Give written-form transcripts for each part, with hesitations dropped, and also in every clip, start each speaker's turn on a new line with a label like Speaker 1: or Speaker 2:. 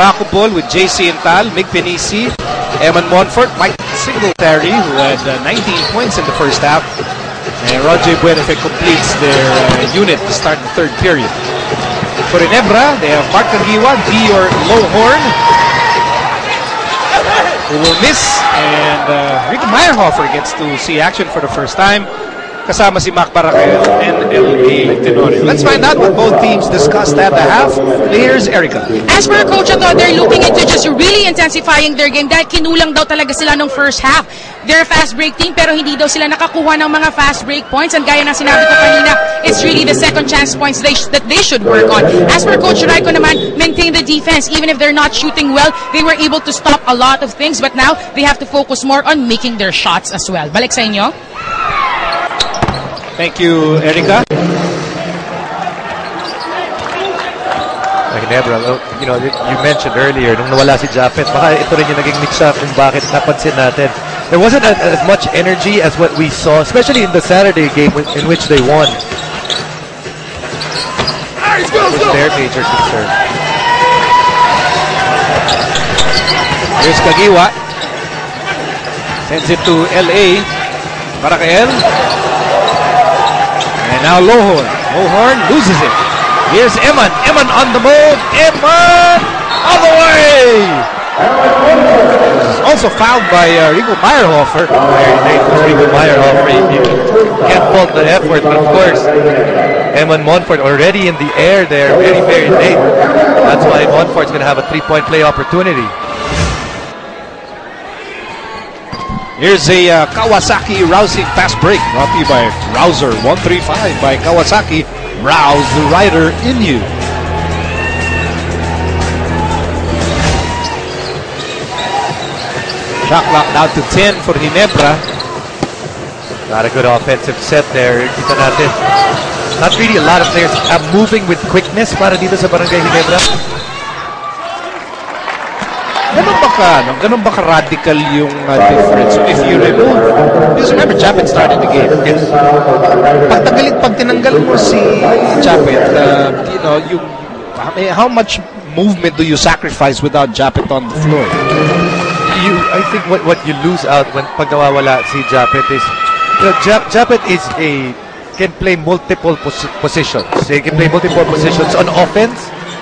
Speaker 1: Barako ball with JC Intal, Mig Pinisi, Eman Monfort, Mike Singletary, who had 19 points in the first half. And Roger Buenafe completes their unit to start the third period. For Ginebra, they have Mark Caguiwa, Dior Lowhorn, who will miss, and Rico Meyerhofer gets to see action for the first time. Kasama si Mac Barako and L.A. Tenorio. Let's find out what both teams discussed at the half. Here's Erica.
Speaker 2: As per Coach Ato, they're looking into just really intensifying their game dahil kinulang daw talaga sila nung first half. They're a fast break team pero hindi daw sila nakakuha ng mga fast break points, and gaya ng sinabi ko kanina, it's really the second chance points that they should work on. As per Coach Raiko naman, maintain the defense. Even if they're not shooting well, they were able to stop a lot of things, but now they have to focus more on making their shots as well. Balik sa inyo.
Speaker 1: Thank you, Erica.
Speaker 3: Ginebra, you know, you mentioned earlier, nung nawala si Japet, baka ito rin yung naging mix-up kung bakit napansin natin. There wasn't as much energy as what we saw, especially in the Saturday game in which they won. That was their major concern.
Speaker 1: Here's Caguiwa. Sends it to L.A. Barako. And now Lowhorn. Lowhorn loses it. Here's Eman. Eman on the move. Eman all the way. Also fouled by Rico Meyerhofer.
Speaker 3: Very late for Rico Meyerhofer. You can't fault the effort, but of course, Eman Monfort already in the air there, very, very late. That's why Monfort's going to have a three-point play opportunity.
Speaker 1: Here's a Kawasaki rousing fast break brought to you by Rouser 135 by Kawasaki. Rouse the rider in you. Shot clock down to 10 for Ginebra.
Speaker 3: Not a good offensive set there. Kita natin. Not really a lot of players moving with quickness para dito sa Barangay Ginebra.
Speaker 1: Ganun ba ka-radical yung difference? So if you remove, because remember, Japet started the game. Yes. Pag tinanggal mo si Japet, you know, how much movement do you sacrifice without Japet on the floor?
Speaker 3: I think what you lose out when pag nawawala si Japet is, you know, Japet can play multiple positions. He can play multiple positions on offense.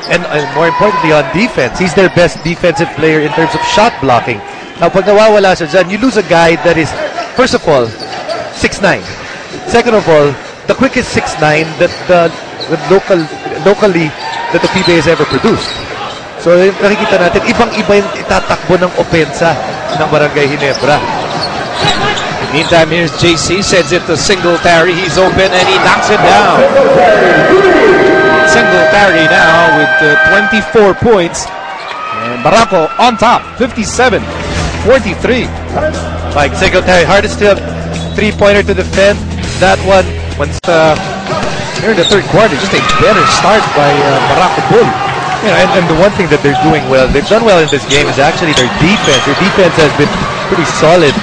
Speaker 3: And more importantly, on defense. He's their best defensive player in terms of shot blocking. Now, pag nawawala siya dyan, you lose a guy that is, first of all, 6'9". Second of all, the quickest 6'9" that locally that the PBA has ever produced. So, nakikita natin, ibang-iba yung itatakbo ng opensa ng Barangay Ginebra.
Speaker 1: Meantime, here's JC, sends it to Singletary. He's open and he knocks it down. Singletary now with 24 points. And Barako on top, 57-43.
Speaker 3: Mike Singletary, hardest to have three-pointer to defend. That one, once
Speaker 1: here in the third quarter, just a better start by Barako Bull.
Speaker 3: You know, and the one thing that they're doing well, they've done well in this game, is actually their defense. Their defense has been pretty solid.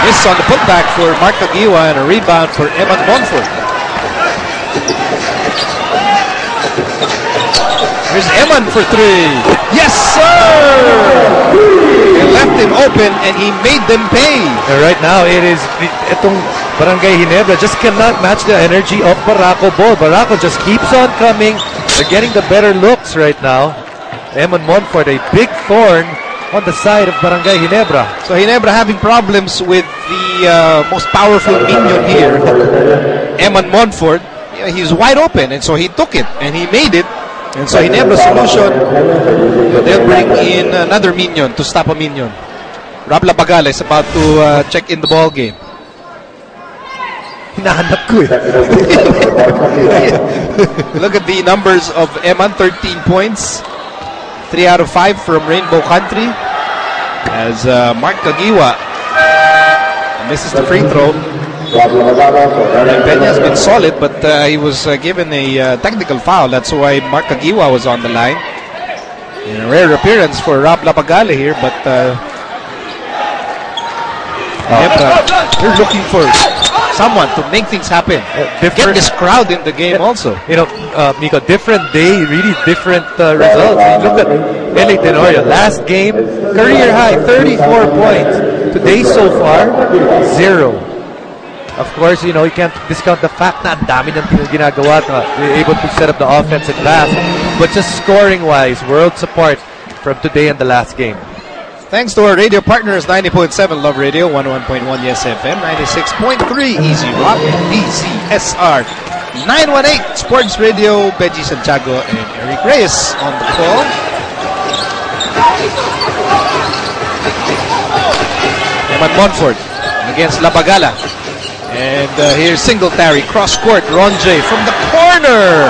Speaker 1: Miss on the putback for Mark Caguiwa and a rebound for Eman Monfort. Here's Eman for three. Yes, sir! They left him open and he made them pay.
Speaker 3: And right now, itong Barangay Ginebra just cannot match the energy of Barako ball. Barako just keeps on coming. They're getting the better looks right now. Eman Monfort, a big thorn on the side of Barangay Ginebra.
Speaker 1: So Ginebra having problems with the most powerful minion here, Eman Monfort. He's wide open, and so he took it and he made it. And so Ginebra's solution, they'll bring in another minion to stop a minion. Rob Labagala is about to check in the ball game.
Speaker 3: Hinahanap ko eh.
Speaker 1: Look at the numbers of Eman, 13 points. 3 out of 5 from Rainbow Country. As Mark Caguiwa misses the free throw. Peña has been solid, but he was given a technical foul. That's why Mark Caguiwa was on the line. A rare appearance for Rob Lapagale here, but they're looking for someone to make things happen. Get this crowd in the game also.
Speaker 3: You know, Miko, different day, really different results. Look at LA Tenorio. Last game, career high, 34 points. Today so far, 0. Of course, you know, you can't discount the fact na ang dami ng ginagawa, able to set up the offense and pass. But just scoring-wise, worlds apart from today and the last game.
Speaker 1: Thanks to our radio partners, 90.7 Love Radio, 101.1 Yes FM, 96.3 Easy Rock, and DZSR 918 Sports Radio. Brgy Santiago and Eric Reyes on the call. Eman Monfort against Labagala. And here's Singletary, cross-court, Ronjay from the corner.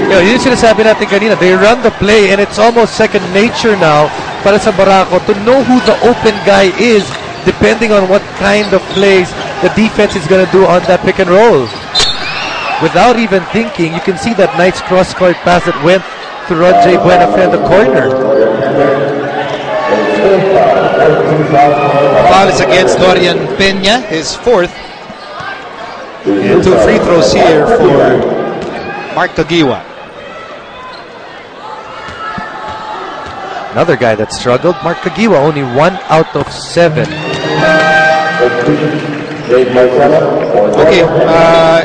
Speaker 3: Yun yung sinasabi natin kanina, they run the play and it's almost second nature now para sa Barako to know who the open guy is depending on what kind of plays the defense is going to do on that pick and roll. Without even thinking, you can see that nice cross-court pass that went to Ronjay Buenafe in the corner.
Speaker 1: Foul is against Dorian Peña, his 4th. And 2 free throws here for Mark Tagiwa.
Speaker 3: Another guy that struggled, Mark Tagiwa, only 1 out of 7.
Speaker 1: Okay,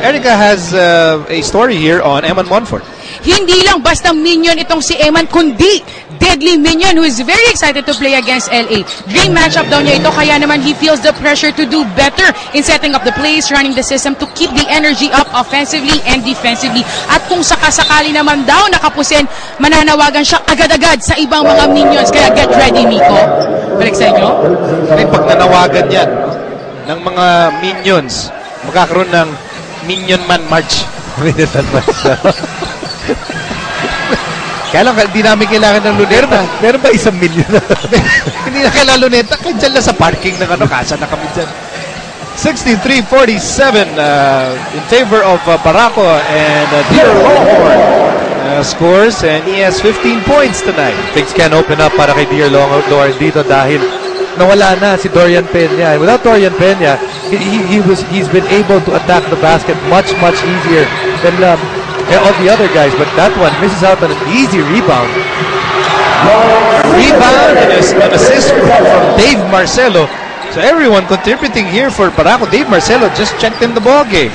Speaker 1: Erica has a story here on Eman Monfort.
Speaker 2: Hindi lang basta minion itong si Eman, kundi deadly minion who is very excited to play against LA. Dream matchup daw niya ito, kaya naman he feels the pressure to do better in setting up the plays, running the system to keep the energy up offensively and defensively. At kung sakasakali naman daw nakapusin, mananawagan siya agad-agad sa ibang mga minions. Kaya get ready, Miko. Balik sa inyo.
Speaker 1: Ay, pag nanawagan yan ng mga minions, magkakaroon ng Minion Man March.
Speaker 3: Minion Man March.
Speaker 1: Kaya lang, hindi namin kailangan ng luneta.
Speaker 3: Meron ba 1 million?
Speaker 1: Hindi na kailangan luneta. Kaya dyan lang sa parking ng kasa na kami dyan. 63-47 in favor of Barako, and Dear Longhorn scores, and he has 15 points tonight.
Speaker 3: Things can open up para kay Dear Longhorn dito dahil nawala na si Dorian Peña. Without Dorian Peña, he's been able to attack the basket much easier than all the other guys, but that one misses out on an easy rebound.
Speaker 1: Rebound and an assist from Dave Marcelo. So everyone contributing here for Barako. Dave Marcelo just checked in the ball game.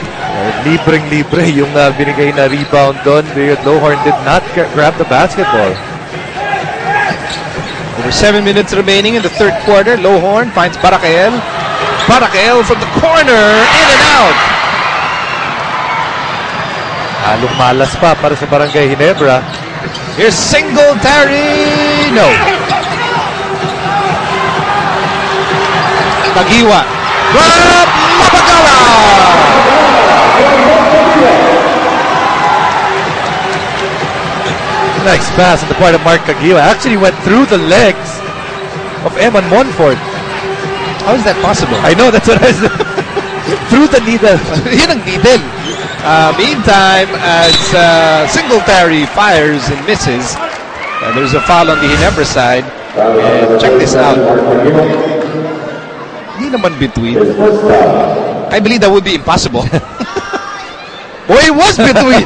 Speaker 3: Libreng-libre yung binigay na rebound doon. Longhorn did not grab the basketball.
Speaker 1: Over 7 minutes remaining in the third quarter. Longhorn finds Barakel. Barakel from the corner, in and out.
Speaker 3: Halong malas pa para sa Barangay Ginebra.
Speaker 1: Here's Singletary. No. Tagiwa. Grab Labagala.
Speaker 3: Nice pass on the part of Mark Tagiwa. Actually went through the legs of Eman Monfort.
Speaker 1: How is that possible?
Speaker 3: I know, that's what I was through the needle.
Speaker 1: Yun ang needle. Meantime, as Singletary fires and misses, there's a foul on the Ginebra side. And check this out. Hindi naman between. I believe that would be impossible. Boy, it was between.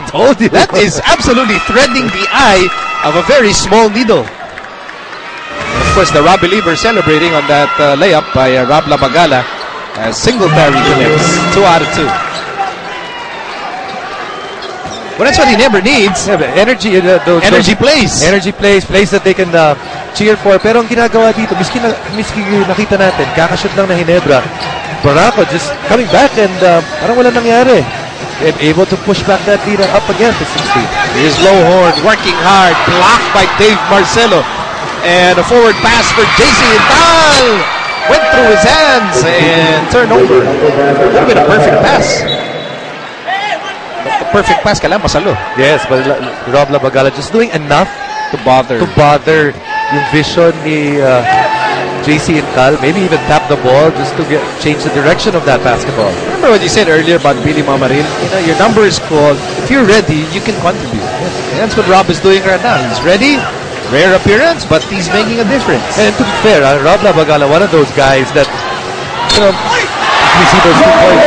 Speaker 1: That is absolutely threading the eye of a very small needle. And of course, the Rob Believer celebrating on that layup by Rob Labagala as Singletary connects. 2 out of 2. Well, that's what he never needs.
Speaker 3: Yeah, energy,
Speaker 1: energy plays.
Speaker 3: Energy plays that they can cheer for. Pero ang ginagawa dito, miski nakita natin, kakashoot lang na Ginebra. Barako just coming back and parang wala nangyari. And able to push back that lead up again to 16.
Speaker 1: Here's Longhorn working hard, blocked by Dave Marcelo. And a forward pass for JC Intal. Went through his hands and turned over. That would have been a perfect pass. The perfect pass, kailangan masalo.
Speaker 3: Yes, but Rob Labagala just doing enough
Speaker 1: to bother
Speaker 3: yung vision ni JC Intal. Maybe even tap the ball just to change the direction of that basketball.
Speaker 1: Remember what you said earlier about Billy Mamaril? You know, your number is called. If you're ready, you can contribute. And that's what Rob is doing right now. He's ready. Rare appearance, but he's making a difference.
Speaker 3: And to be fair, Rob Labagala, one of those guys that we see those 2 points.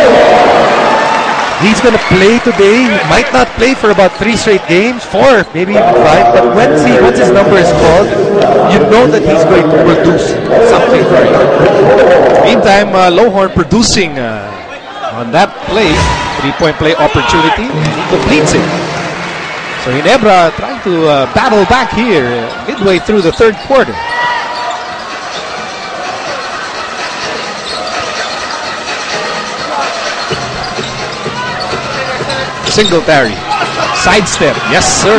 Speaker 3: He's going to play today. Might not play for about 3 straight games, 4, maybe even 5. But once his number is called, you know that he's going to produce something for you.
Speaker 1: Meantime, Lowhorn producing on that play, 3-point play opportunity, and he completes it. So Ginebra trying to battle back here midway through the third quarter. Singletary. Sidestep. Yes, sir.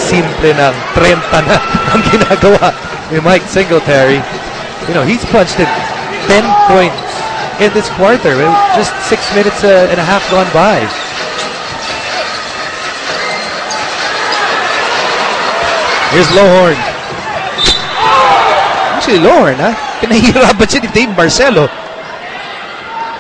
Speaker 3: Simple ng 30 na ang ginagawa ni Mike Singletary. You know, he's punched in 10 points in this quarter. Just 6 minutes and a half gone by.
Speaker 1: Here's Lowhorn. Actually, Lowhorn, ha? Pinahihirapan siya ni Dave Marcelo.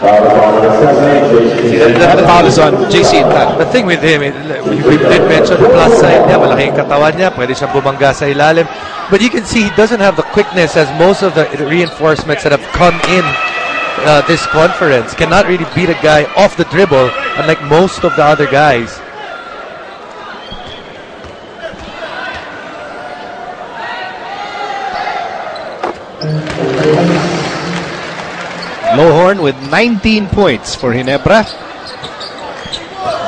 Speaker 1: The foul is on JC Intal.
Speaker 3: The thing with him, we did mention the plus side niya, malaking katawan niya, pwede siyang bumangga sa ilalim. But you can see he doesn't have the quickness as most of the reinforcements that have come in this conference. Cannot really beat a guy off the dribble, unlike most of the other guys.
Speaker 1: Lowhorn with 19 points for Ginebra.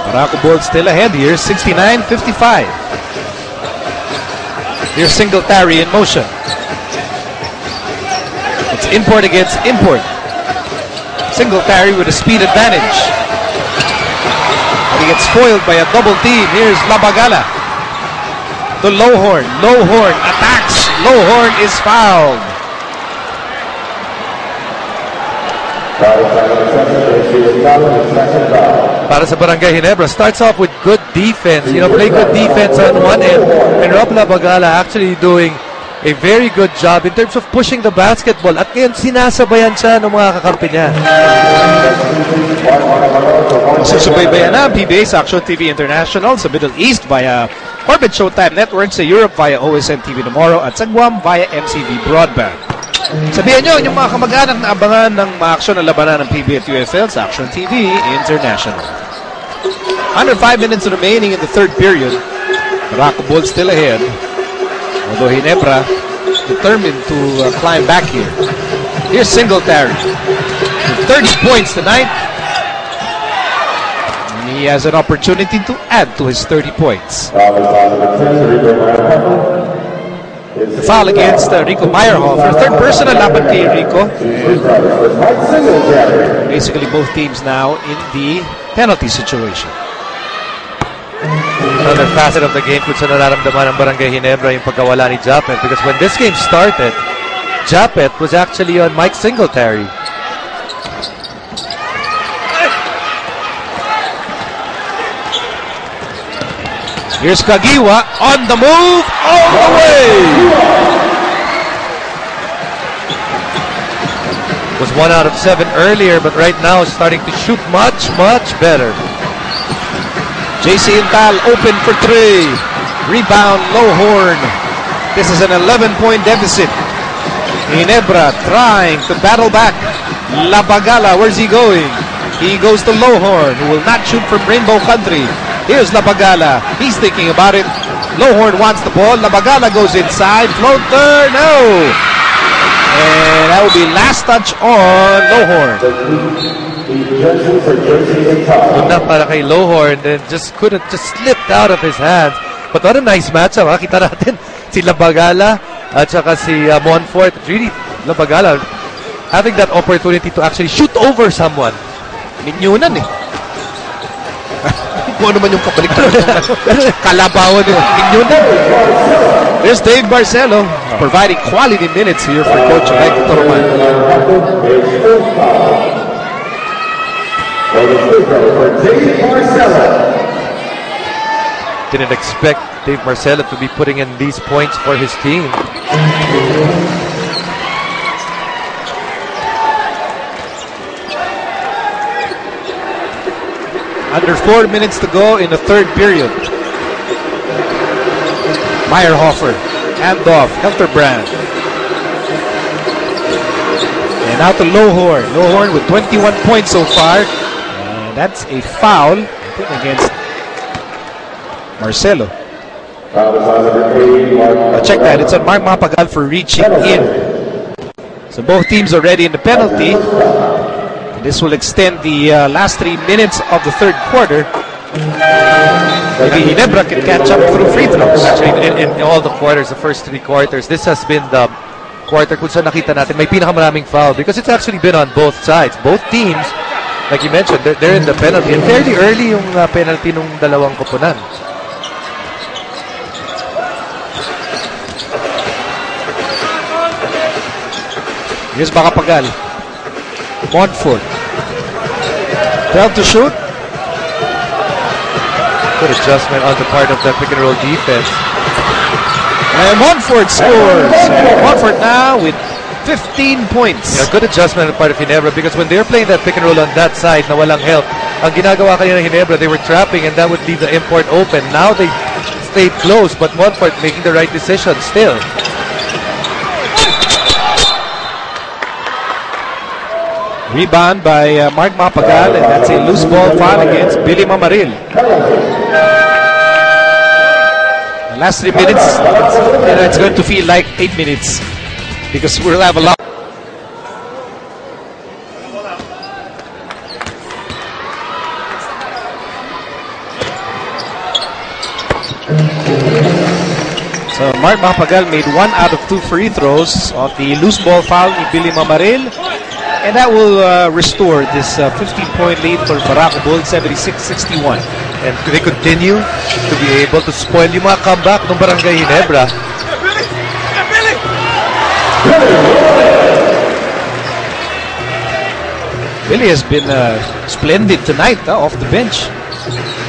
Speaker 1: Barako Bold still ahead here, 69-55. Here's Singletary in motion. It's import against import. Singletary with a speed advantage. But he gets foiled by a double team. Here's Labagala to Lowhorn. Lowhorn attacks. Lowhorn is fouled.
Speaker 3: Para sa Barangay Ginebra, starts off with good defense. You know, play good defense on one end. And Rob Labagala actually doing a very good job in terms of pushing the basketball. At ngayon, sinasabayan siya ng mga kakampi niya.
Speaker 1: Susubaybayan na PBA sa Action TV International sa Middle East via Orbit Showtime Network, sa Europe via OSN TV Tomorrow, at sa Guam via MCV Broadband. Sabihan nyo, yung mga kamag-anak na abangan ng maaksyon na labanan ng PBA at USL sa Action TV International. Under 5 minutes remaining in the third period. Barako Bulls still ahead. Although Ginebra determined to climb back here. Here's Singletary with 30 points tonight. And he has an opportunity to add to his 30 points. The foul against Rico Meyerhofer. Third personal laban kay Rico. Basically both teams now in the penalty situation.
Speaker 3: Another facet of the game kung saan nararamdaman ng Barangay Ginebra yung pagkawala ni Japet, because when this game started, Japet was actually on Mike Singletary.
Speaker 1: Here's Kagiwa on the move, all the way!
Speaker 3: Was 1 out of 7 earlier, but right now is starting to shoot much, much better.
Speaker 1: JC Intal open for 3. Rebound, Lowhorn. This is an 11-point deficit. Ginebra trying to battle back. Labagala, where's he going? He goes to Lowhorn, who will not shoot from Rainbow Country. Here's Labagala. He's thinking about it. Lowhorn wants the ball. Labagala goes inside. Floater, no! And that will be last touch on Lowhorn.
Speaker 3: Una para kay Lowhorn, then just slipped out of his hands. But what a nice matchup. Kita natin si Labagala at saka si Monfort. Really, Labagala having that opportunity to actually shoot over someone.
Speaker 1: Minyunan eh. Kung ano man yung kapalitan. Kalabawan eh. Minyunan. There's Dave Marcelo providing quality minutes here for Coach Mike Toroman.
Speaker 3: Didn't expect Dave Marcelo to be putting in these points for his team.
Speaker 1: Under 4 minutes to go in the third period. Meyerhofer, handoff, Helterbrand. And now to Lohorn. Lohorn with 21 points so far. And that's a foul against Marcelo. Check that. It's on Mark Mapagal for reaching in. So both teams already in the penalty. This will extend the last 3 minutes of the third quarter. Maybe Ginebra can catch up through free throws.
Speaker 3: Actually, in all the quarters, the first 3 quarters, this has been the quarter kung saan nakita natin may pinakamaraming foul because it's actually been on both sides. Both teams, like you mentioned, they're in the penalty. And fairly early yung penalty nung dalawang koponan.
Speaker 1: Here's Bakapagal. Montfort. 12 to shoot.
Speaker 3: Good adjustment on the part of the pick and roll defense.
Speaker 1: And Montfort scores. And Montfort now with 15 points.
Speaker 3: Yeah, good adjustment on the part of Ginebra because when they're playing that pick and roll on that side na walang help, ang ginagawa kanina ng Ginebra, they were trapping and that would leave the import open. Now they stayed close, but Montfort making the right decision still.
Speaker 1: Rebound by Mark Mapagal, and that's a loose ball foul against Billy Mamaril. The last 3 minutes, it's going to feel like 8 minutes because we'll have a lot. So Mark Mapagal made 1 out of 2 free throws of the loose ball foul in Billy Mamaril. And that will restore this 15-point lead for Barako Bulls, 76-61.
Speaker 3: And they continue to be able to spoil yung mga comeback ng Barangay Ginebra.
Speaker 1: Billy has been splendid tonight off the bench.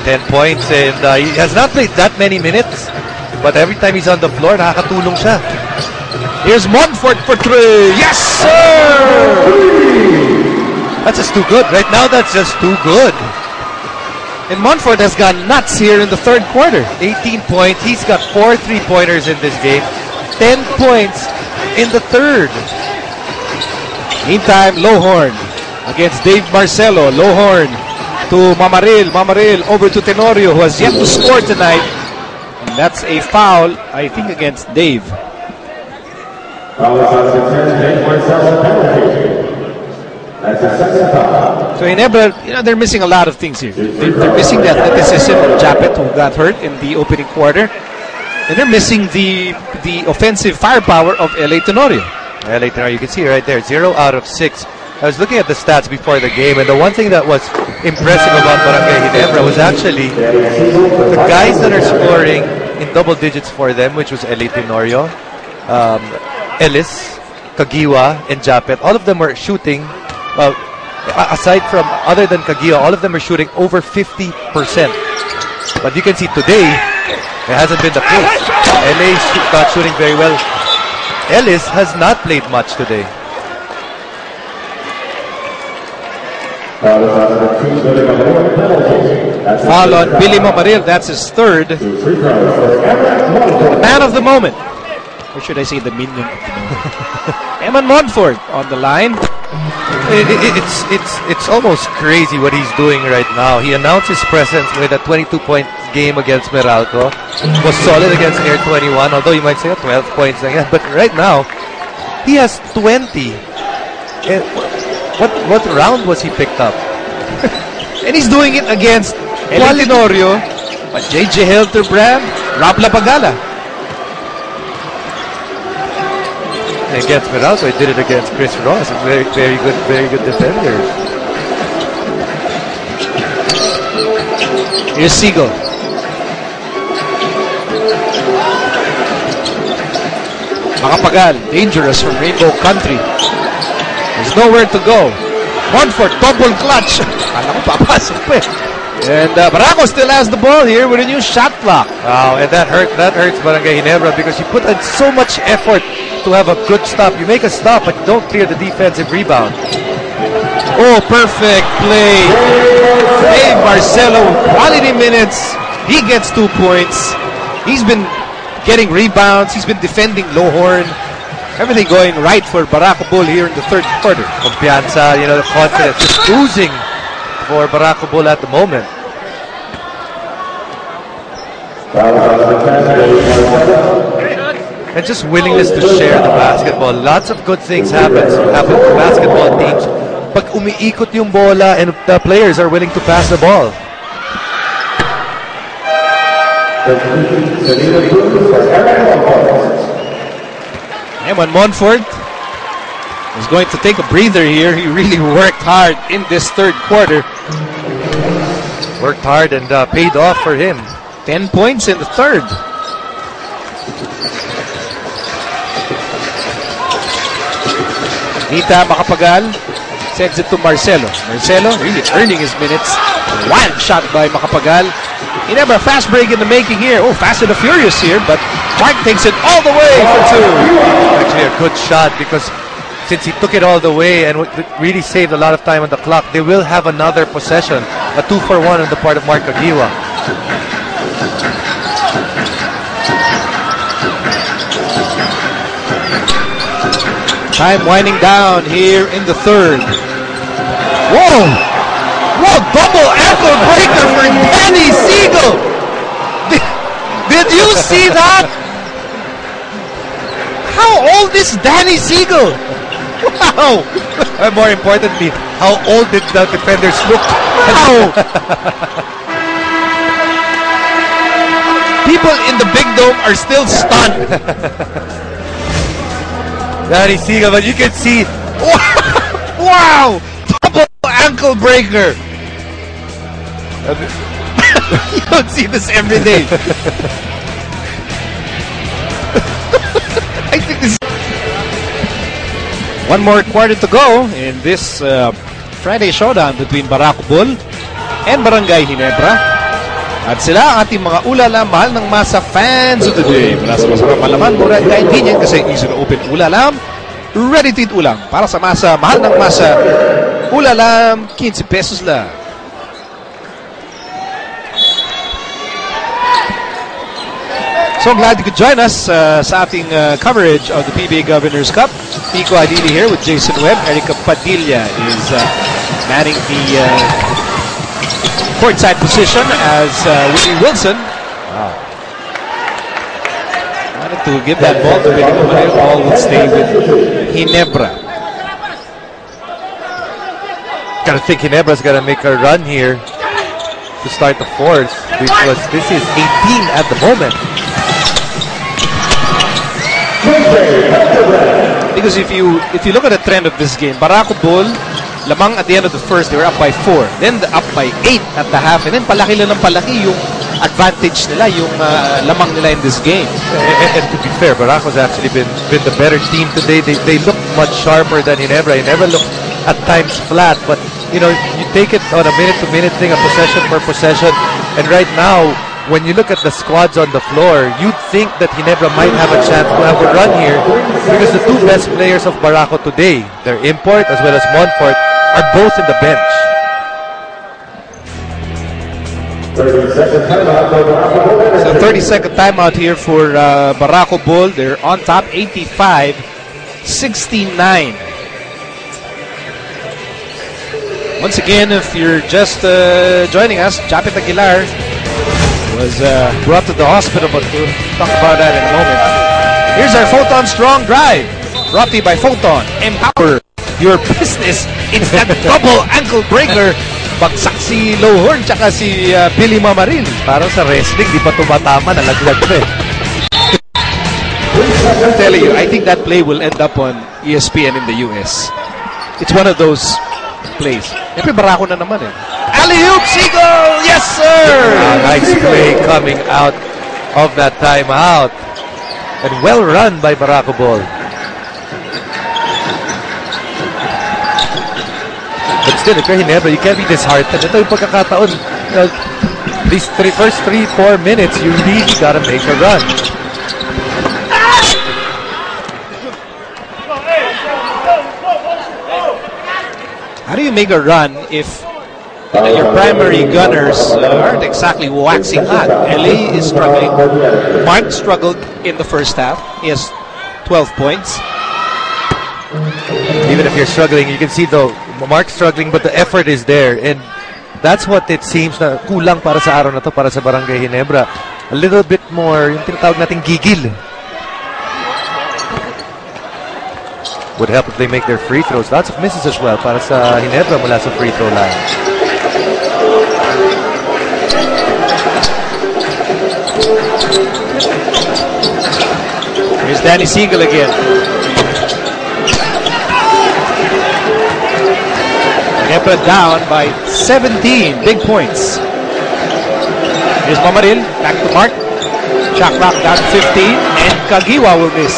Speaker 3: 10 points and he has not played that many minutes. But every time he's on the floor, nakakatulong siya.
Speaker 1: Here's Montfort for 3. Yes, sir!
Speaker 3: That's just too good. Right now, that's just too good.
Speaker 1: And Montfort has gone nuts here in the third quarter.
Speaker 3: 18 points. He's got 4 3-pointers in this game. 10 points in the third.
Speaker 1: Meantime, Lohorn against Dave Marcelo. Lohorn to Mamaril. Mamaril over to Tenorio, who has yet to score tonight. And that's a foul, I think, against Dave. So Ginebra, they're missing a lot of things here. They're missing the athleticism of Japet, who got hurt in the opening quarter. And they're missing the offensive firepower of LA Tenorio.
Speaker 3: LA Tenorio, you can see right there, 0 out of 6. I was looking at the stats before the game, and the one thing that was impressive about Barangay Ginebra was actually the guys that are scoring in double digits for them, which was LA Tenorio, Ellis, Kagiwa, and Japet. All of them were shooting, aside from, other than Kagiwa, all of them are shooting over 50%. But you can see today, it hasn't been the case. LA got shooting very well. Ellis has not played much today.
Speaker 1: Foul on Billy Mamaril, that's his third. The man of the moment. Or should I say the minion of the moment? Eman Montfort on the line.
Speaker 3: It's almost crazy what he's doing right now. He announced his presence with a 22-point game against Meralco. Was solid against Air 21, although you might say 12 points again. But right now, he has 20. And what round was he picked up?
Speaker 1: And he's doing it against LA Tenorio, JJ Hilterbrand, Rob Lapagala.
Speaker 3: Against Meralco, he did it against Chris Ross. Very good defender.
Speaker 1: Here's Siegel. Makapagal, dangerous from Rainbow Country. There's nowhere to go. Montfort, double clutch. Alam ko, papasok pa eh. And Barako still has the ball here with a new shot clock.
Speaker 3: Wow, and that hurts Barangay Ginebra because you put in so much effort to have a good stop. You make a stop, but you don't clear the defensive rebound.
Speaker 1: Oh, perfect play. Dave Marcelo, quality minutes. He gets 2 points. He's been getting rebounds. He's been defending Lohorn. Everything going right for Barako Bull here in the third quarter.
Speaker 3: Kumpiyansa, the confidence just oozing for Barako Bull at the moment. And just willingness to share the basketball. Lots of good things happen to basketball teams. Pag umiikot yung bola and the players are willing to pass the ball.
Speaker 1: Eman Monfort is going to take a breather here. He really worked hard in this third quarter.
Speaker 3: Worked hard and paid off for him.
Speaker 1: 10 points in the third. Nita Macapagal sends it to Marcelo. Marcelo really earning his minutes. Wild shot by Macapagal. Ginebra fast break in the making here. Oh, Fast and the Furious here, but Mark takes it all the way for two.
Speaker 3: Actually a good shot because since he took it all the way and really saved a lot of time on the clock, they will have another possession. A 2-for-1 on the part of Mark Agiwa.
Speaker 1: Time winding down here in the third. Whoa! Whoa! Double ankle breaker for Danny Siegel! Did you see that? How old is Danny Siegel? Wow!
Speaker 3: And more importantly, how old did the defenders look?
Speaker 1: Wow! People in the big dome are still stunned.
Speaker 3: Danny Siegel, but you can see.
Speaker 1: Wow! Double ankle breaker. You don't see this every day. I think this. One more quarter to go in this Friday showdown between Barako Bull and Barangay Ginebra. At sila ang ating mga ulala, mahal ng masa fans of the day. Mula sa masarap malaman, mura at kaintinyan kasi easy to open ulalam. Ready to eat ulam. Para sa masa, mahal ng masa, ulalam, 15 pesos lang. So glad you could join us sa ating coverage of the PBA Governors Cup. Pico Adili here with Jason Webb. Erica Padilla is manning the courtside position as Whitney Wilson. Wow. Wanted to give that ball to Whitney, but the ball would stay with Ginebra.
Speaker 3: Gotta think Ginebra's gotta make a run here to start the fourth because this is 18 at the moment.
Speaker 1: Because if you look at the trend of this game, Barako Bull, lamang at the end of the first, they were up by 4. Then up by 8 at the half. And then palaki lang ng palaki yung advantage nila, yung lamang nila in this game.
Speaker 3: And to be fair, Barako's actually been the better team today. They look much sharper than Ginebra. Ginebra look at times flat. But, you take it on a minute-to-minute thing, a possession per possession. And right now, when you look at the squads on the floor, you'd think that Ginebra might have a chance to have a run here because the two best players of Barako today, their import as well as Monfort, are both in the bench.
Speaker 4: 30-second timeout for Barako Bull.
Speaker 1: So 30-second timeout here for Barako Bull. They're on top 85-69. Once again, if you're just joining us, Japet Aguilar was brought to the hospital, but we'll talk about that in a moment. Here's our Photon Strong Drive, brought to you by Photon. Empower your business. It's that double ankle breaker. Bagsak si Lohorn tsaka si Billy Mamaril.
Speaker 3: Parang sa wrestling, di pa tumatama, nalaglag pa eh.
Speaker 1: I'm telling you, I think that play will end up on ESPN in the US. It's one of those plays. Siyempre, Barako na naman eh. Alley-oop, Siegel! Yes, sir!
Speaker 3: Nice play coming out of that timeout. And well run by Barako Bull. But still, if you're Ginebra, you can't be disheartened. Ito yung pagkakataon. These first 3-4 minutes, you really gotta make a run.
Speaker 1: How do you make a run if your primary gunners aren't exactly waxing hot? LA is struggling. Mark struggled in the first half. He has 12 points.
Speaker 3: Even if you're struggling, you can see the Mark struggling, but the effort is there. And that's what it seems na kulang para sa araw na to, para sa Barangay Ginebra. A little bit more, yung tinatawag nating gigil. Would help if they make their free throws. Lots of misses as well para sa Ginebra mula sa free throw line.
Speaker 1: Here's Danny Siegel again. Ginebra down by 17 big points. Here's Mamaril, back to Mark. Shot clock down to 15, and Kagiwa will miss.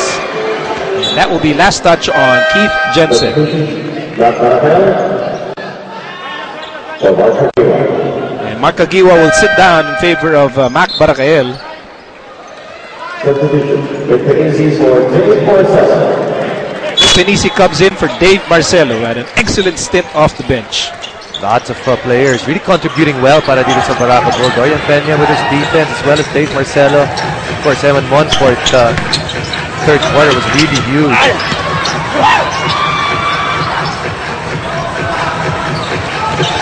Speaker 1: And that will be last touch on Keith Jensen. And Mark Kagiwa will sit down in favor of Mac Barakael. Penisi comes in for Dave Marcelo, who had an excellent stint off the bench.
Speaker 3: Lots of players really contributing well para dito sa Barako. Dorian Peña with his defense, as well as Dave Marcelo. Of course, Evan Montfort, third quarter was really huge.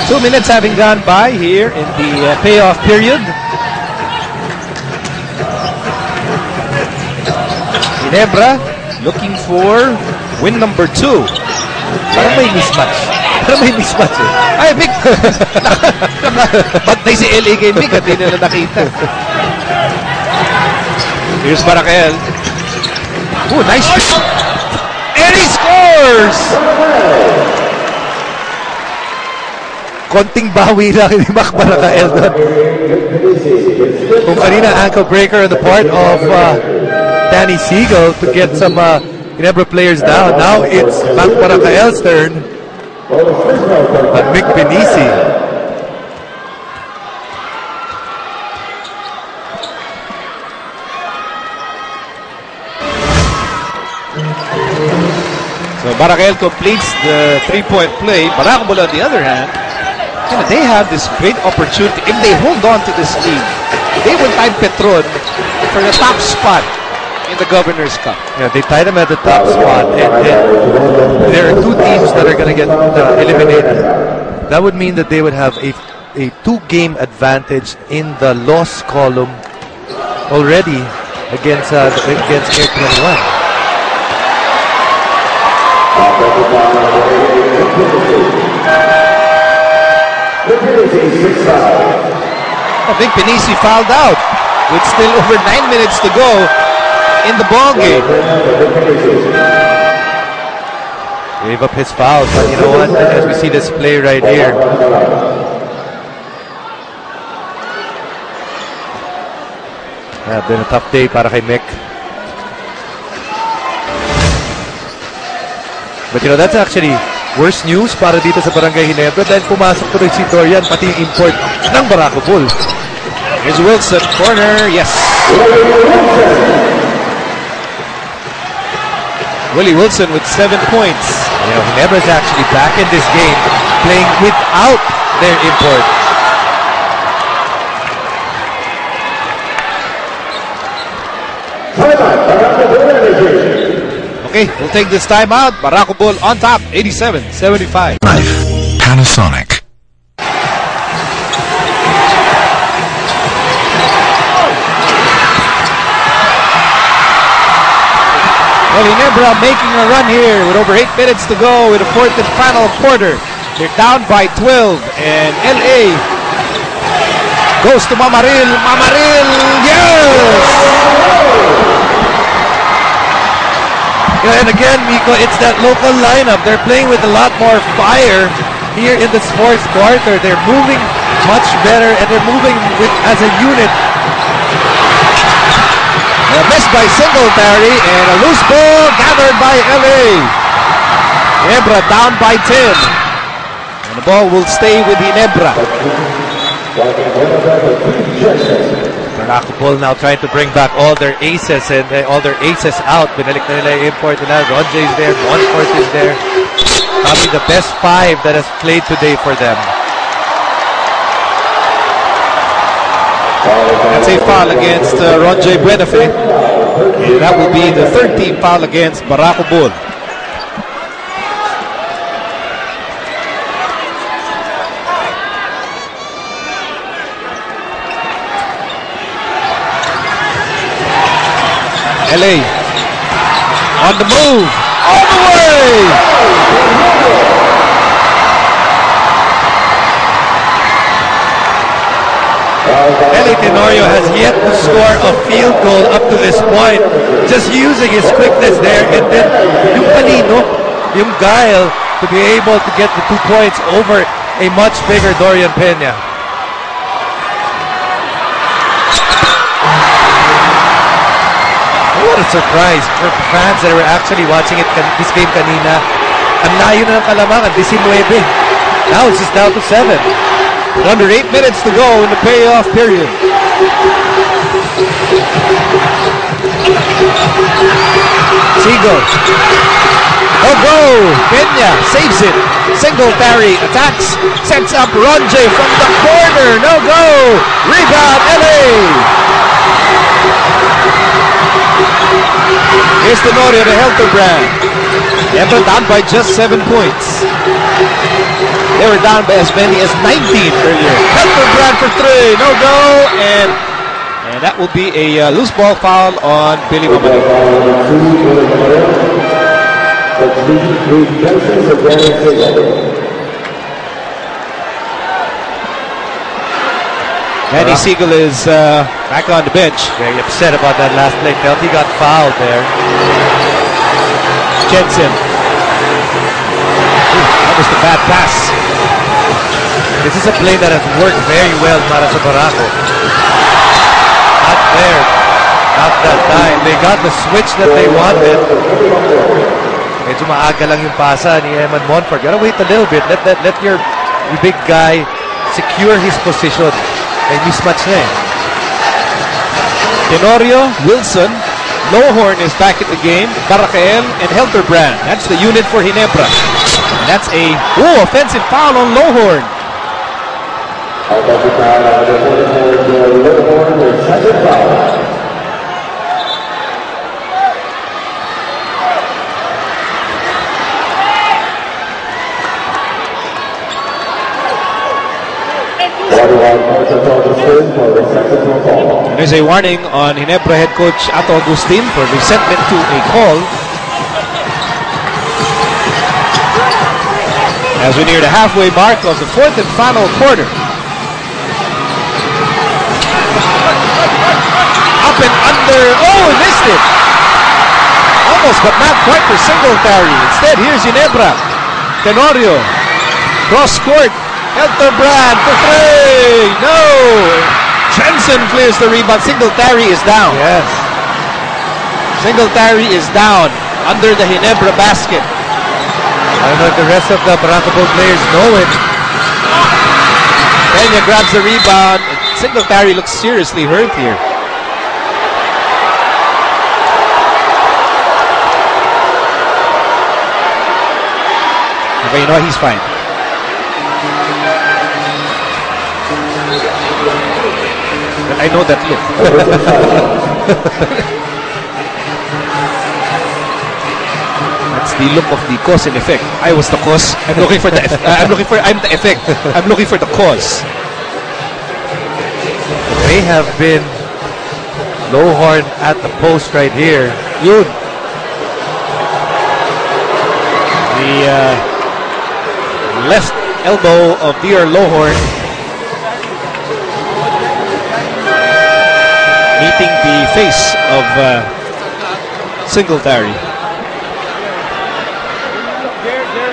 Speaker 1: Two minutes having gone by here in the payoff period. Ginebra looking for win number 2.
Speaker 3: Parang may mismatch. Parang may mismatch eh.
Speaker 1: Ay, Vic! Bantay si LA kay Vic at di nila nakita. Here's Barakael. Oh, nice! And he scores!
Speaker 3: Konting bawi lang ni Mac Barakael doon. Kung kanina ankle breaker on the part of Danny Siegel to get some Ginebra players down. Now it's Mac Barakael's turn. But Mick Penisi.
Speaker 1: So Barakael completes the three-point play. Barako, on the other hand, they have this great opportunity. If they hold on to this lead, they will tie Petron for the top spot in the Governor's Cup.
Speaker 3: Yeah, they tied them at the top spot, and there are two teams that are going to get eliminated. That would mean that they would have a 2-game advantage in the loss column already against Air 21.
Speaker 1: I think Penisi fouled out with still over 9 minutes to go in the ball game.
Speaker 3: Gave up his foul, but you know what? As we see this play right here, been a tough day para kay Mick. But you know, that's actually worse news para dito sa Barangay Ginebra dahil pumasok tuloy si Dorian, pati yung import ng Barako Bull.
Speaker 1: Here's Wilson, corner, yes. Willie Wilson with 7 points.
Speaker 3: You know, Ginebra is actually back in this game playing without their import.
Speaker 1: Okay, we'll take this time out. Barako Bull on top, 87-75.
Speaker 5: Panasonic.
Speaker 1: Well, Ginebra making a run here with over 8 minutes to go in the fourth and final quarter. They're down by 12, and LA goes to Mamaril. Mamaril, yes!
Speaker 3: Yeah, and again, Miko, it's that local lineup. They're playing with a lot more fire here in the fourth quarter. They're moving much better, and they're moving as a unit.
Speaker 1: A miss by Singletary, and a loose ball gathered by LA. Ginebra down by 10. And the ball will stay with Ginebra.
Speaker 3: Barako Bull now trying to bring back all their aces and all their aces out. Binalik na nila yung import nila. Brgy is there. Montfort is there. Probably the best 5 that has played today for them.
Speaker 1: That's a foul against Ronjay Buenafe. And that will be the third team foul against Barako Bull. LA on the move, all the way.
Speaker 3: LA Tenorio has yet to score a field goal up to this point. Just using his quickness there, and then yung palino, yung guile to be able to get the 2 points over a much bigger Dorian Peña. What a surprise for fans that were actually watching this game kanina. Ang layo na ng Kalamangan, 19. Now it's just down to 7.
Speaker 1: Under 8 minutes to go in the payoff period. Siegel. No go. Peña saves it. Singletary attacks. Sets up Brgy from the corner. No go. Rebound LA. Here's Tenorio to Hildebrand. Ginebra down by just 7 points. They were down by as many as 19 earlier. Hildebrand for 3. No go. And that will be a loose ball foul on Billy Mamani. Manny Siegel is back on the bench.
Speaker 3: Very upset about that last play. Felt he got fouled there.
Speaker 1: Jensen. That was the bad pass.
Speaker 3: This is a play that has worked very well para sa Barako. Not there. Not that time. They got the switch that they wanted. Medyo maaga lang yung pasa ni Eman Monfort. Gotta wait a little bit. Let your big guy secure his position. May mismatch na eh.
Speaker 1: Tenorio, Wilson, Lowhorn is back in the game. Barako and Hildebrand. That's the unit for Ginebra. And that's a offensive foul on Lowhorn.
Speaker 4: Offensive foul on Lowhorn, the second foul.
Speaker 1: There's a warning on Ginebra head coach Ato Agustin for resentment to a call. As we near the halfway mark of the 4th and final quarter. Up and under. Oh, missed it. Almost, but not quite for Singletary. Instead, here's Ginebra. Tenorio. Cross court. Hildebrand for 3. No. Jensen clears the rebound. Singletary is down.
Speaker 3: Yes.
Speaker 1: Singletary is down under the Ginebra basket.
Speaker 3: I don't know if the rest of the Barako players know it.
Speaker 1: Peña grabs the rebound. Singletary looks seriously hurt here. Okay, you know what? He's fine. I know that look. That's the look of the cause and effect. I was the cause. I'm looking for the. I'm the effect. I'm looking for the cause.
Speaker 3: May have been Lowhorn at the post right here.
Speaker 1: Yun. The left elbow of dear Lowhorn meeting the face of Singletary.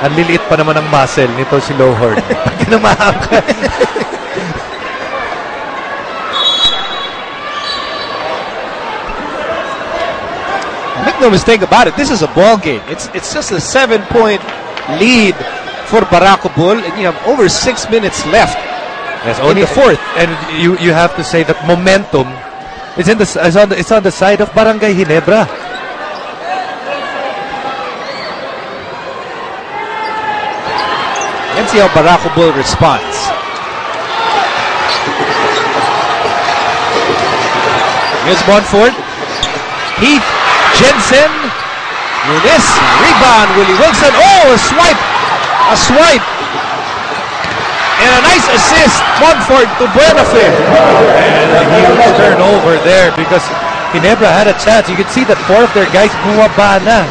Speaker 3: Ang liliit pa naman ang muscle nito si Lowhorn. Kinamahan ka.
Speaker 1: Make no mistake about it, this is a ball game. It's just a 7-point lead for Barako Bull, and you have over 6 minutes left.
Speaker 3: Yes,
Speaker 1: in the 4th.
Speaker 3: And you have to say that momentum it's on the side of Barangay Ginebra.
Speaker 1: Let's see how Barako Bull responds. Here's Monfort. Heath. Jensen. Yunis. Rebound. Willie Wilson. Oh, a swipe. A swipe. And a nice assist. Monfort to Buenafe.
Speaker 3: And a huge turnover there because Ginebra had a chance. You could see that 4 of their guys bumaba na.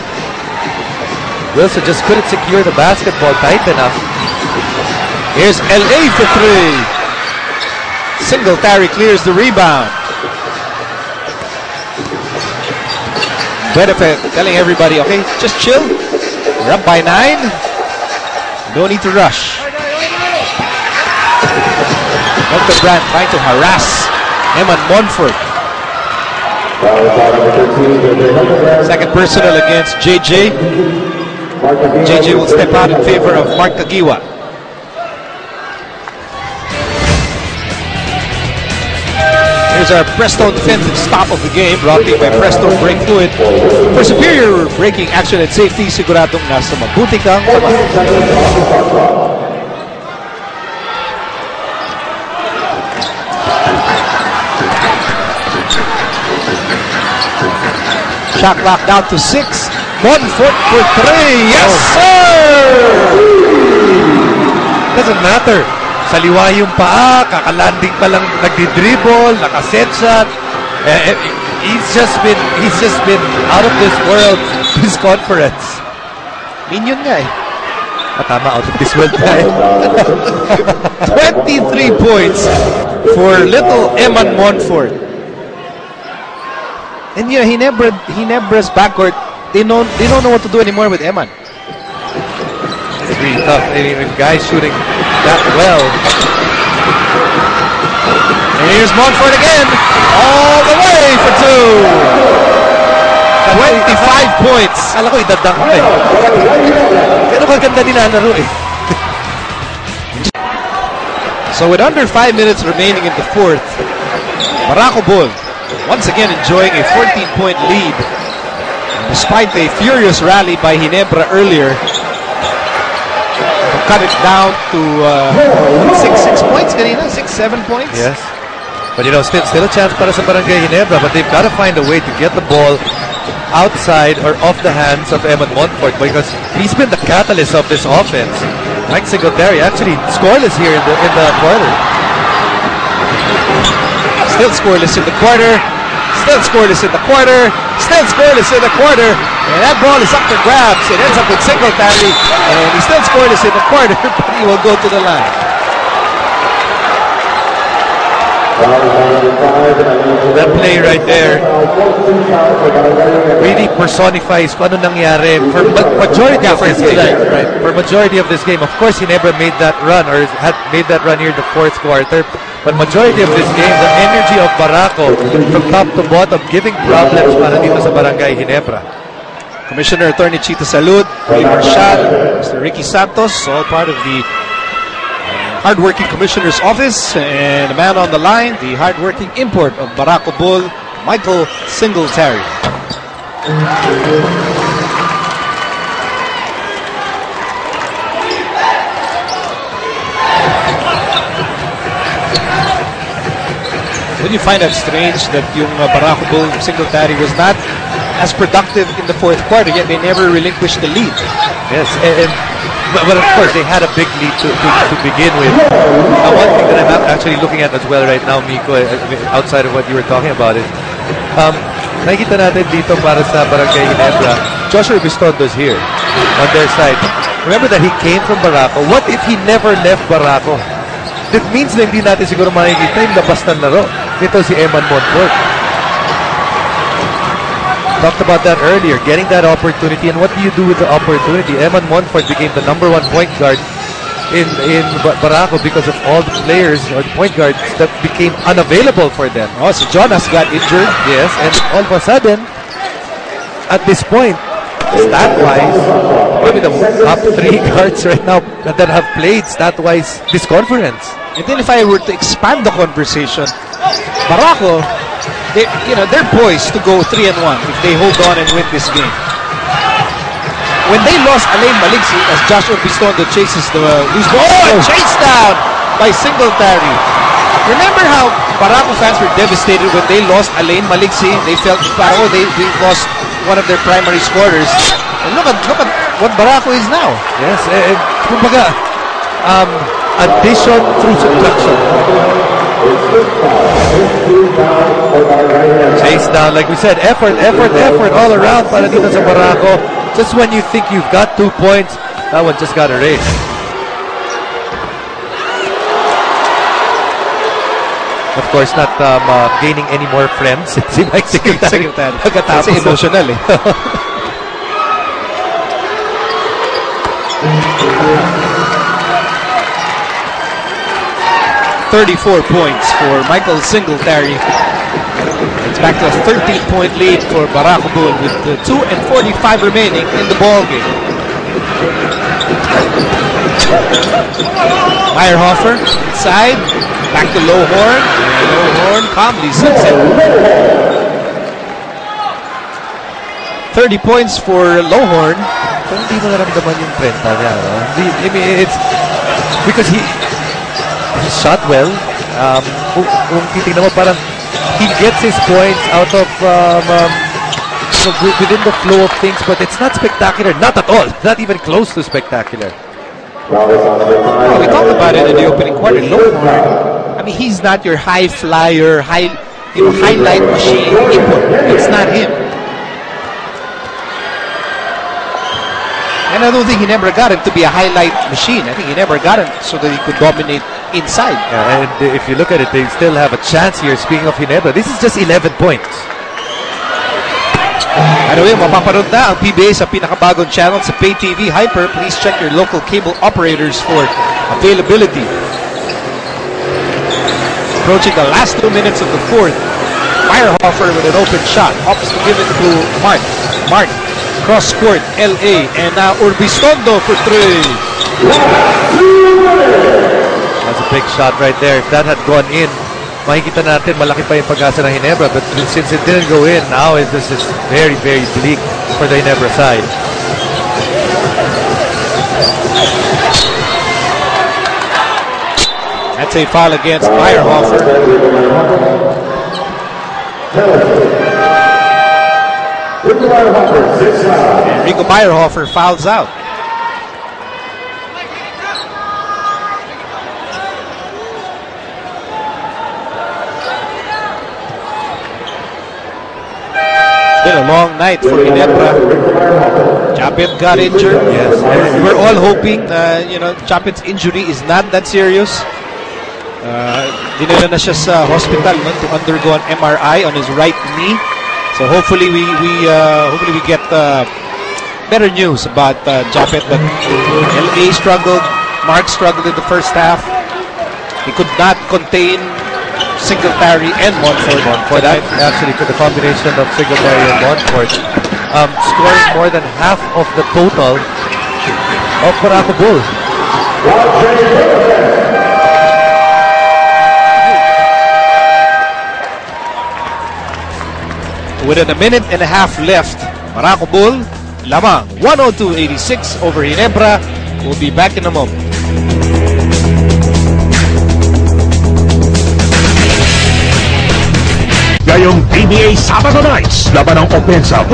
Speaker 3: Wilson just couldn't secure the basketball tight enough.
Speaker 1: Here's LA for 3. Singletary clears the rebound. Benefit telling everybody, okay, just chill. We're up by 9. No need to rush. Dr. Brandt trying to harass Eman Monfort. Second personal against JJ. JJ will step out in favor of Mark Kagiwa. Here's our Presto defensive stop of the game, brought to you by Presto Brake Fluid. For superior braking action and safety, siguradong nasa mabuti kang shot clock down to 6. Monfort for 3. Yes, sir!
Speaker 3: Doesn't matter. Saliwa yung paa, kakalanding pa lang nagdi-dribble, nakaset shot. He's just been out of this world this conference.
Speaker 1: Minion nga eh.
Speaker 3: Tama, out of this world guy.
Speaker 1: 23 points for little Eman Monfort. And you know, Ginebra's backcourt, they don't know what to do anymore with Eman.
Speaker 3: It's really tough. I mean, with guys shooting that well.
Speaker 1: And here's Monfort again, all the way for 2. 25 points.
Speaker 3: Alam ko, idadang ko eh. Pero maganda nilalaro eh.
Speaker 1: So with under 5 minutes remaining in the fourth, Barako Bull once again enjoying a 14-point lead. And despite a furious rally by Ginebra earlier, cut it down to 6 points kanina, 6-7 points.
Speaker 3: Yes. But you know, still a chance para sa Barangay Ginebra, but they've got to find a way to get the ball outside or off the hands of Eman Monfort, because he's been the catalyst of this offense. Mike Singletary actually scoreless here in the quarter.
Speaker 1: Still scoreless in the quarter. Still scoreless in the quarter. Still scoreless in the quarter. And that ball is up for grabs. It ends up with Singletary. And he's still scoreless in the quarter, but he will go to the line.
Speaker 3: That play right there really personifies kung ano nangyari for majority of this game. Right. For majority of this game, of course, he never made that run or had made that run here in the fourth quarter. But majority of this game, the energy of Barako from top to bottom, giving problems para dito sa Barangay Ginebra.
Speaker 1: Commissioner Attorney Chito Salud, Ray Marshal, Mr. Ricky Santos, all part of the hardworking commissioner's office, and a man on the line, the hardworking import of Barako Bull, Michael Singletary. Would you find that strange that yung Barako Bull Singletary was not as productive in the fourth quarter, yet they never relinquished the lead?
Speaker 3: Yes, but of course, they had a big lead to begin with. One thing that I'm actually looking at as well right now, Miko, outside of what you were talking about is, nakikita natin dito para sa Barangay Ginebra, Joshua Bistondo's here on their side. Remember that he came from Barako. What if he never left Barako? That means na hindi natin siguro makikita yung labas ng laro. Ito si Eman Monfort. Talked about that earlier, getting that opportunity, and what do you do with the opportunity? Eman Monfort became the #1 point guard in Barako because of all the players or the point guards that became unavailable for them.
Speaker 1: Oh, so Jonas got injured.
Speaker 3: Yes, and all of a sudden, at this point, stat-wise, maybe the top 3 guards right now that have played stat-wise this conference.
Speaker 1: And then if I were to expand the conversation, Barako, they're poised to go 3-1 if they hold on and win this game. When they lost Alain Maligsi as Joshua Bistondo chases the loose ball, and chased down by Singletary. Remember how Barako fans were devastated when they lost Alain Maligsi? They felt they lost one of their primary scorers. And look at what Barako is now.
Speaker 3: Yes, kumbaga, addition through subtraction. Chase down, like we said, effort all around para dito sa Barako. Just when you think you've got 2 points, that one just got erased. Of course, not gaining any more friends. Si Mike Secretary.
Speaker 1: Kasi emotional eh. 34 points for Michael Singletary. It's back to a 13-point lead for Barako Bull with 2:45 remaining in the ball game. Meyerhofer inside, back to Lowhorn. Lowhorn calmly sits it. 30 points for Lowhorn.
Speaker 3: Hindi mo naramdaman yung 30 niya. No? I mean, it's because he shot well. Kung titignan mo, parang he gets his points out of within the flow of things, but it's not spectacular. Not at all. Not even close to spectacular.
Speaker 1: Well, we talked about it in the opening quarter. Lowhorn, I mean, he's not your high flyer, highlight machine. It's not him. And I don't think he never got him to be a highlight machine. I think he never got him so that he could dominate inside.
Speaker 3: Yeah, and if you look at it, they still have a chance here. Speaking of Ginebra, this is just 11 points.
Speaker 1: Anyway, mapapanood na ang PBA sa pinakabagong channel sa Pay TV Hyper. Please check your local cable operators for availability. Approaching the last 2 minutes of the fourth. Meyerhofer with an open shot. Opts to give it to Mark. Mark. Cross court, LA, and now Urbistondo for 3.
Speaker 3: That's a big shot right there. If that had gone in, makikita natin malaki pa yung pag-asa ng Ginebra. But since it didn't go in, now this is very, very bleak for the Ginebra side.
Speaker 1: That's a foul against Meyerhofer. Enrico Meyerhofer fouls out. It's been a long night for Ginebra. Chapit got injured.
Speaker 3: Yes,
Speaker 1: and we're all hoping, Chapit's injury is not that serious. Dinala na siya sa hospital to undergo an MRI on his right knee. So hopefully we get better news about Japet. But LA struggled. Mark struggled in the first half. He could not contain Singletary and Montfort.
Speaker 3: For that, actually, for the combination of Singletary and Montfort, scoring more than half of the total of Barako Bull.
Speaker 1: Within a minute and a half left, Barako Bull, lamang 102-86 over Ginebra. We'll be back in a moment.
Speaker 6: Ngayong PBA Sabado Nights, laban ng Opensa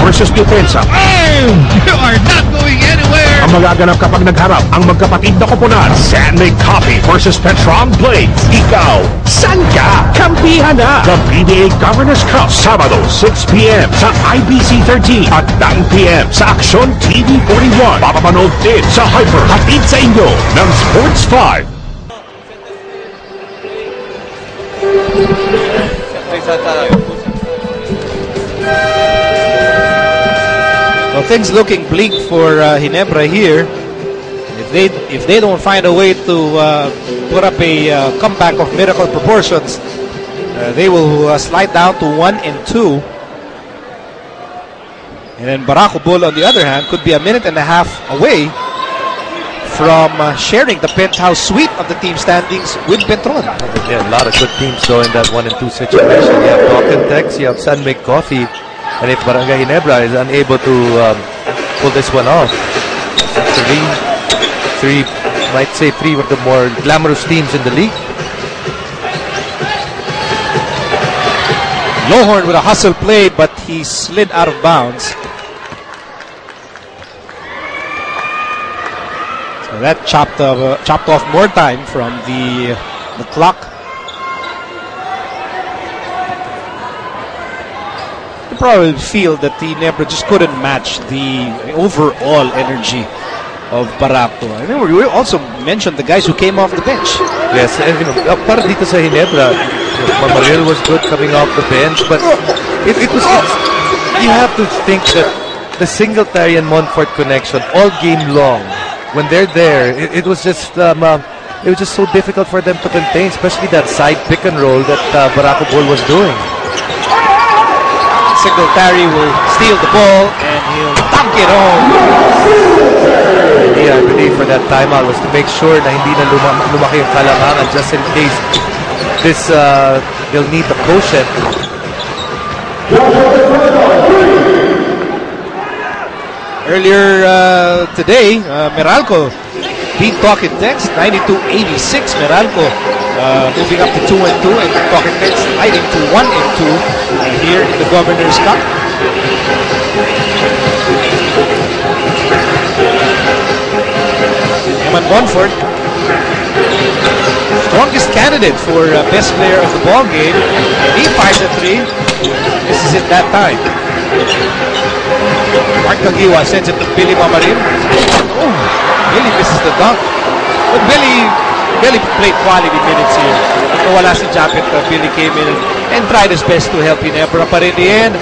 Speaker 6: versus Defensa.
Speaker 1: You are not going anywhere!
Speaker 6: Ang magaganap kapag nagharap ang magkapatid na koponan, Sandlake Coffee versus Petron Blades. Ikaw, saan ka? Kampihan na! The PBA Governors Cup, Sabado, 6 p.m. sa IBC 13 at 9 p.m. sa Aksyon TV 41. Papapanood din sa Hyper. Hatid sa inyo ng Sports 5.
Speaker 1: Well, things looking bleak for Ginebra here. If they don't find a way to put up a comeback of miracle proportions, they will slide down to 1-2. And then Barako Bull, on the other hand, could be a minute and a half away from sharing the penthouse suite of the team standings with Petron.
Speaker 3: Yeah, a lot of good teams though in that 1-2 situation. You have Talk and Tex, you have Sandlake Coffee, and if Barangay Ginebra is unable to pull this one off, three of the more glamorous teams in the league.
Speaker 1: Lowhorn with a hustle play, but he slid out of bounds. So that chopped off more time from the the clock. You probably feel that the Ginebra just couldn't match the overall energy of Barako. I mean, we also mentioned the guys who came off the bench.
Speaker 3: Yes, and para dito sa Ginebra, Miguel was good coming off the bench, but you have to think that the Singletary and Montfort connection all game long, when they're there, it was just so difficult for them to contain, especially that side pick and roll that Barako Bull was doing.
Speaker 1: Singletary will steal the ball and he'll dunk it home.
Speaker 3: Yeah, I believe for that timeout was to make sure na hindi na lumaki yung kalamangan just in case they'll need the quotient.
Speaker 1: Earlier today, Meralco beat Talking Text 92-86. Meralco moving up to 2-2, and Talking Text sliding to 1-2 here in the Governor's Cup. Eman Montfort, strongest candidate for best player of the ball game. He fires a 3. This is it that time. Mark Kagiwa sends it to Billy Mamarin. Oh, Billy misses the dunk. But Billy played quality minutes here. Nawala si Japet, Billy came in and tried his best to help Ginebra. But in the end,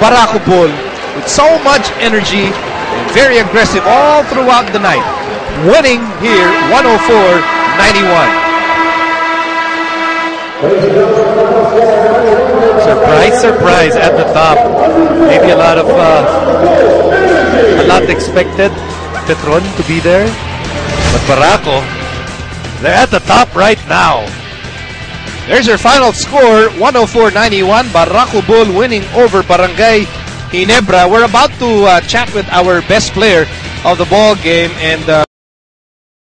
Speaker 1: Barako Bull with so much energy and very aggressive all throughout the night, winning here 104-91.
Speaker 3: Surprise at the top. Maybe a lot expected Petron to be there, but Barako, they're at the top right now.
Speaker 1: There's your final score, 104-91. Barako Bull winning over Barangay Ginebra. We're about to chat with our best player of the ball game, and